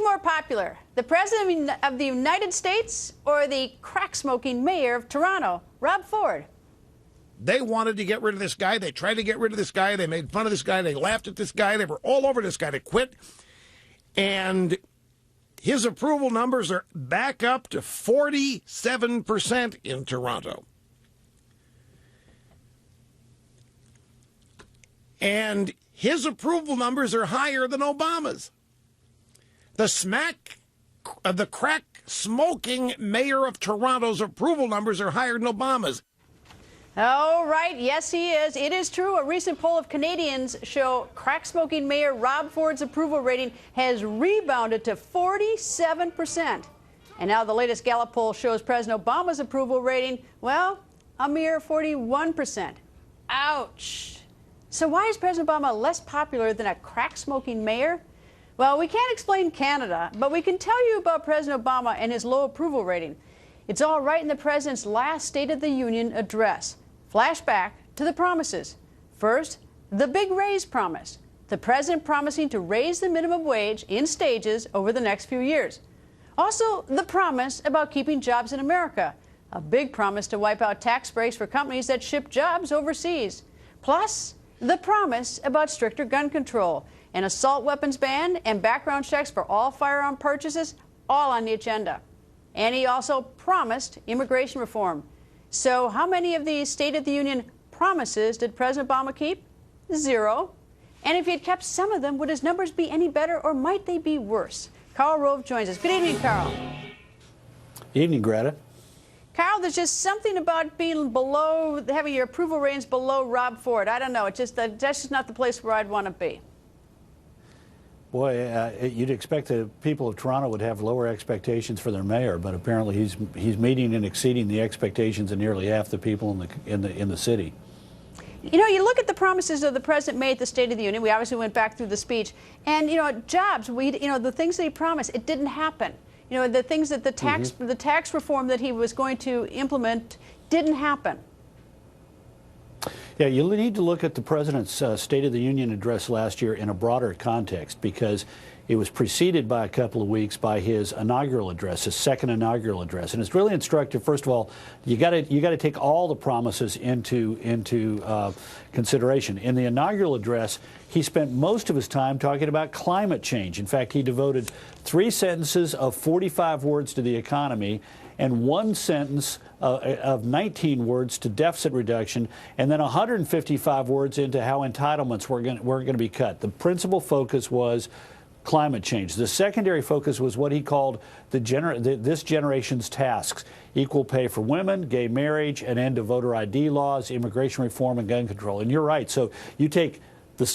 more popular, the President of the United States or the crack-smoking mayor of Toronto, Rob Ford? They wanted to get rid of this guy. They tried to get rid of this guy. They made fun of this guy. They laughed at this guy. They were all over this guy to quit. And his approval numbers are back up to 47% in Toronto. And his approval numbers are higher than Obama's. The crack-smoking mayor of Toronto's approval numbers are higher than Obama's. Oh, right. Yes, he is. It is true. A recent poll of Canadians show crack-smoking Mayor Rob Ford's approval rating has rebounded to 47%. And now the latest Gallup poll shows President Obama's approval rating, well, a mere 41%. Ouch. So why is President Obama less popular than a crack-smoking mayor? Well, we can't explain Canada, but we can tell you about President Obama and his low approval rating. It's all right in the president's last State of the Union address. Flashback to the promises. First, the big raise promise. The president promising to raise the minimum wage in stages over the next few years. Also, the promise about keeping jobs in America. A big promise to wipe out tax breaks for companies that ship jobs overseas. Plus, the promise about stricter gun control, an assault weapons ban, and background checks for all firearm purchases, all on the agenda. And he also promised immigration reform. So how many of these State of the Union promises did President Obama keep? 0. And if he had kept some of them, would his numbers be any better or might they be worse? Karl Rove joins us. Good evening, Karl. Evening, Greta. Karl, there's just something about being below, having your approval ratings below Rob Ford. I don't know. It's just that's just not the place where I'd want to be. Boy, you'd expect the people of Toronto would have lower expectations for their mayor, but apparently he's meeting and exceeding the expectations of nearly half the people in the city. You know, you look at the promises that the president made at the State of the Union. We obviously went back through the speech, and jobs. The things that he promised, it didn't happen. The things that the tax reform that he was going to implement didn't happen. Yeah, you need to look at the president's State of the Union address last year in a broader context, because it was preceded by a couple of weeks by his inaugural address, his second inaugural address, and it's really instructive. First of all, you got to take all the promises into consideration. In the inaugural address, he spent most of his time talking about climate change. In fact, he devoted 3 sentences of 45 words to the economy, and 1 sentence of 19 words to deficit reduction, and then 155 words into how entitlements were going to be cut. The principal focus was climate change. The secondary focus was what he called this generation's tasks: equal pay for women, gay marriage, an end to voter ID laws, immigration reform, and gun control. And you're right. So you take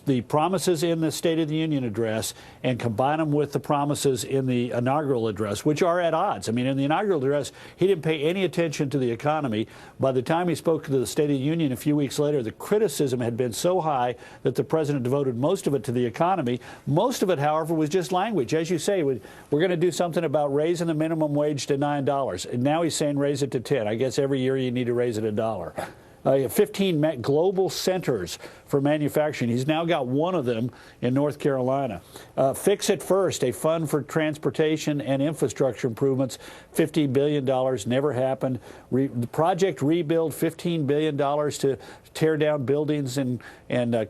the promises in the State of the Union address and combine them with the promises in the inaugural address, which are at odds. I mean, in the inaugural address, he didn't pay any attention to the economy. By the time he spoke to the State of the Union a few weeks later, the criticism had been so high that the president devoted most of it to the economy. Most of it, however, was just language. As you say, we're going to do something about raising the minimum wage to $9. And now he's saying raise it to 10. I guess every year you need to raise it $1. 15 global centers for manufacturing. He's now got 1 of them in North Carolina. Fix It First, a fund for transportation and infrastructure improvements, $50 billion, never happened. The Project Rebuild, $15 billion to tear down buildings and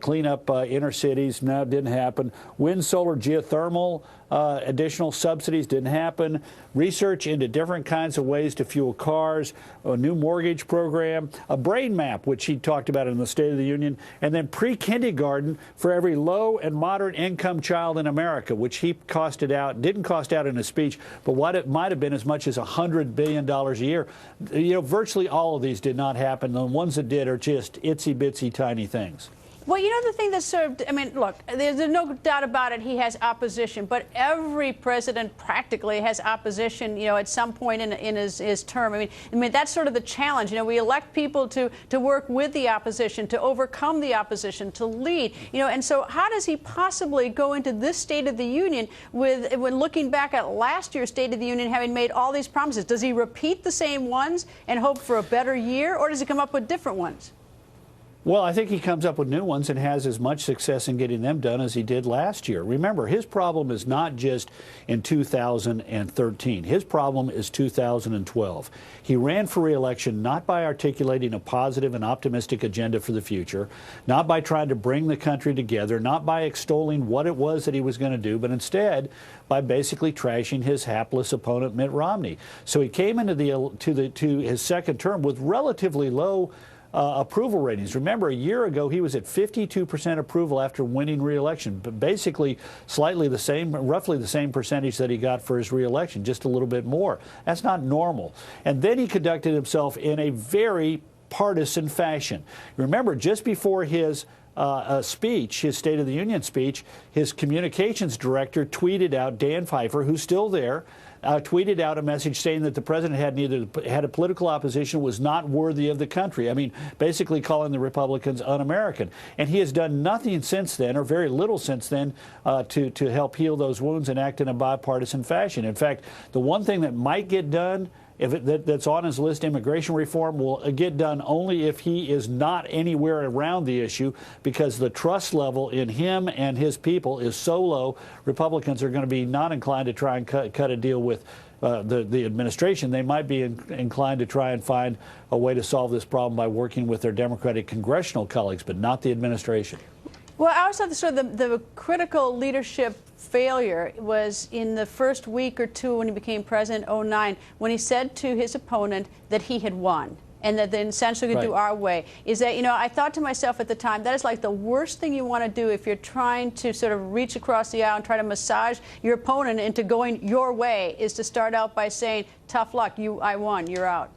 clean up inner cities. No, it didn't happen. Wind, solar, geothermal, additional subsidies, didn't happen. Research into different kinds of ways to fuel cars, a new mortgage program, a brain map, which he talked about in the State of the Union, and then pre-kindergarten for every low and moderate income child in America, which he didn't cost out in his speech, but what it might have been as much as $100 billion a year. Virtually all of these did not happen. The ones that did are just itsy-bitsy tiny things. Well, the thing that's look, there's no doubt about it, he has opposition, but every president practically has opposition, at some point in his term. I mean, that's sort of the challenge. We elect people to work with the opposition, to overcome the opposition, to lead, and so how does he possibly go into this State of the Union when looking back at last year's State of the Union, having made all these promises? Does he repeat the same ones and hope for a better year, or does he come up with different ones? Well, I think he comes up with new ones and has as much success in getting them done as he did last year. Remember, his problem is not just in 2013. His problem is 2012. He ran for re-election not by articulating a positive and optimistic agenda for the future, not by trying to bring the country together, not by extolling what it was that he was going to do, but instead by basically trashing his hapless opponent, Mitt Romney. So he came into his second term with relatively low approval ratings. Remember, a year ago, he was at 52% approval after winning re-election, but basically slightly the same, roughly the same percentage that he got for his re-election, just a little bit more. That's not normal. And then he conducted himself in a very partisan fashion. Remember, just before his speech, his State of the Union speech, his communications director tweeted out, Dan Pfeiffer, who's still there, tweeted out a message saying that the president had a political opposition, was not worthy of the country. I mean, basically calling the Republicans un-American. And he has done nothing since then, or very little since then, to help heal those wounds and act in a bipartisan fashion. In fact, the one thing that might get done, that's on his list, immigration reform, will get done only if he is not anywhere around the issue, because the trust level in him and his people is so low, Republicans are going to be not inclined to try and cut a deal with the administration. They might be inclined to try and find a way to solve this problem by working with their Democratic congressional colleagues, but not the administration. Well, I also thought the critical leadership failure was in the first week or two when he became president, 2009, when he said to his opponent that he had won and that they essentially could do our way. Is that, I thought to myself at the time, that is like the worst thing you want to do if you're trying to sort of reach across the aisle and try to massage your opponent into going your way, is to start out by saying, tough luck, I won, you're out.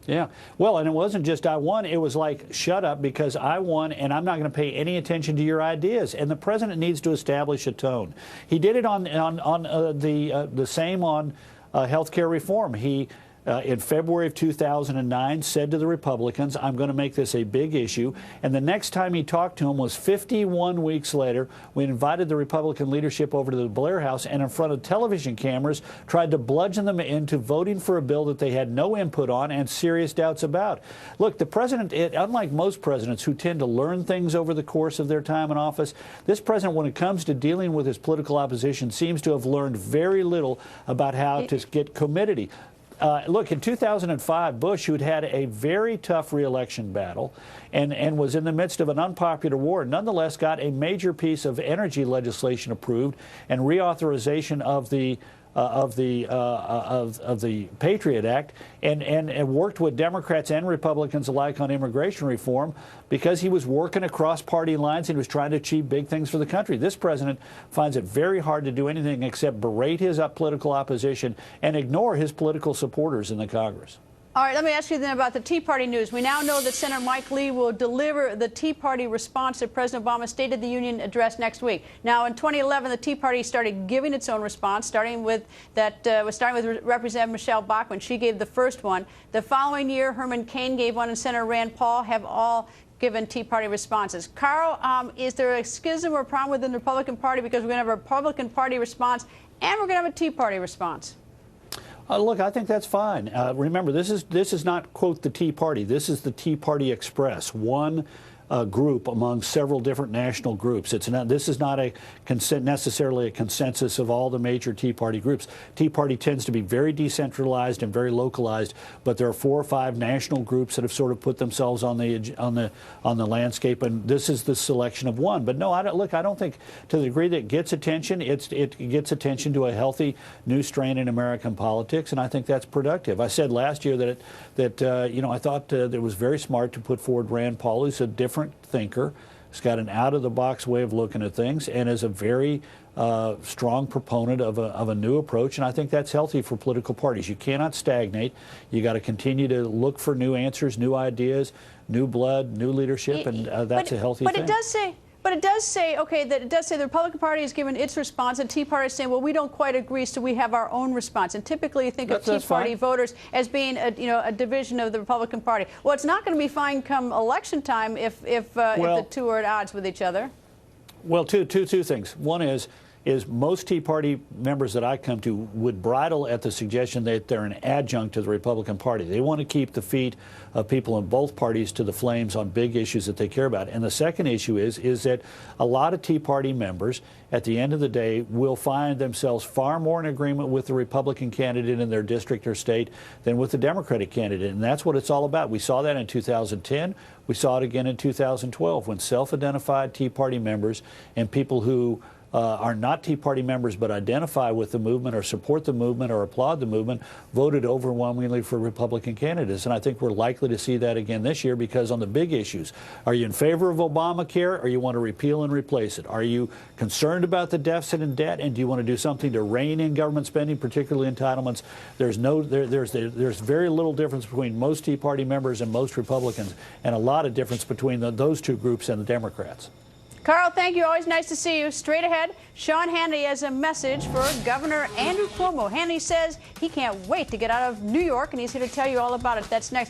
Yeah. Well, and it wasn't just I won. It was like, shut up, because I won and I'm not going to pay any attention to your ideas. And the president needs to establish a tone. He did it on the same on health care reform. He in February of 2009 said to the Republicans, I'm going to make this a big issue. And the next time he talked to them was 51 weeks later. We invited the Republican leadership over to the Blair House and in front of television cameras tried to bludgeon them into voting for a bill that they had no input on and serious doubts about. Look, the president, unlike most presidents who tend to learn things over the course of their time in office, this president, when it comes to dealing with his political opposition, seems to have learned very little about how to get committee. Look, in 2005, Bush, who'd had a very tough re-election battle and was in the midst of an unpopular war, nonetheless got a major piece of energy legislation approved and reauthorization of the Patriot Act, and worked with Democrats and Republicans alike on immigration reform because he was working across party lines and was trying to achieve big things for the country. This president finds it very hard to do anything except berate his political opposition and ignore his political supporters in the Congress. All right, let me ask you then about the Tea Party news. We now know that Senator Mike Lee will deliver the Tea Party response to President Obama's State of the Union address next week. Now, in 2011, the Tea Party started giving its own response, starting with Representative Michelle Bachmann. She gave the first one. The following year, Herman Cain gave one, and Senator Rand Paul have all given Tea Party responses. Carl, is there a schism or problem within the Republican Party because we're going to have a Republican Party response and we're going to have a Tea Party response? Look, I think that's fine. Remember, this is not, quote, the Tea Party. This is the Tea Party Express, one group among several different national groups. This is not necessarily a consensus of all the major Tea Party groups. Tea Party tends to be very decentralized and very localized, but there are 4 or 5 national groups that have sort of put themselves on the landscape, and this is the selection of one. But no, I don't think, to the degree that it gets attention, it gets attention to a healthy new strain in American politics, and I think that's productive. I said last year that I thought it was very smart to put forward Rand Paul, who's a different thinker. He's got an out-of-the-box way of looking at things and is a very strong proponent of a new approach, and I think that's healthy for political parties. You cannot stagnate. You got to continue to look for new answers, new ideas, new blood, new leadership, and that's a healthy thing. But it does say, okay, that it does say the Republican Party has given its response, and Tea Party is saying, well, we don't quite agree, so we have our own response. And typically, you think of Tea Party voters as being a division of the Republican Party. Well, it's not going to be fine come election time if the two are at odds with each other. Well, two things. One is, is most Tea Party members that I come to would bridle at the suggestion that they're an adjunct to the Republican Party. They want to keep the feet of people in both parties to the flames on big issues that they care about. And the second issue is that a lot of Tea Party members, at the end of the day, will find themselves far more in agreement with the Republican candidate in their district or state than with the Democratic candidate. And that's what it's all about. We saw that in 2010. We saw it again in 2012 when self-identified Tea Party members and people who are not Tea Party members but identify with the movement or support the movement or applaud the movement voted overwhelmingly for Republican candidates. And I think we're likely to see that again this year, because on the big issues, are you in favor of Obamacare or you want to repeal and replace it? Are you concerned about the deficit and debt, and do you want to do something to rein in government spending, particularly entitlements? There's very little difference between most Tea Party members and most Republicans, and a lot of difference between those two groups and the Democrats. Carl, thank you. Always nice to see you. Straight ahead, Sean Hannity has a message for Governor Andrew Cuomo. Hannity says he can't wait to get out of New York, and he's here to tell you all about it. That's next.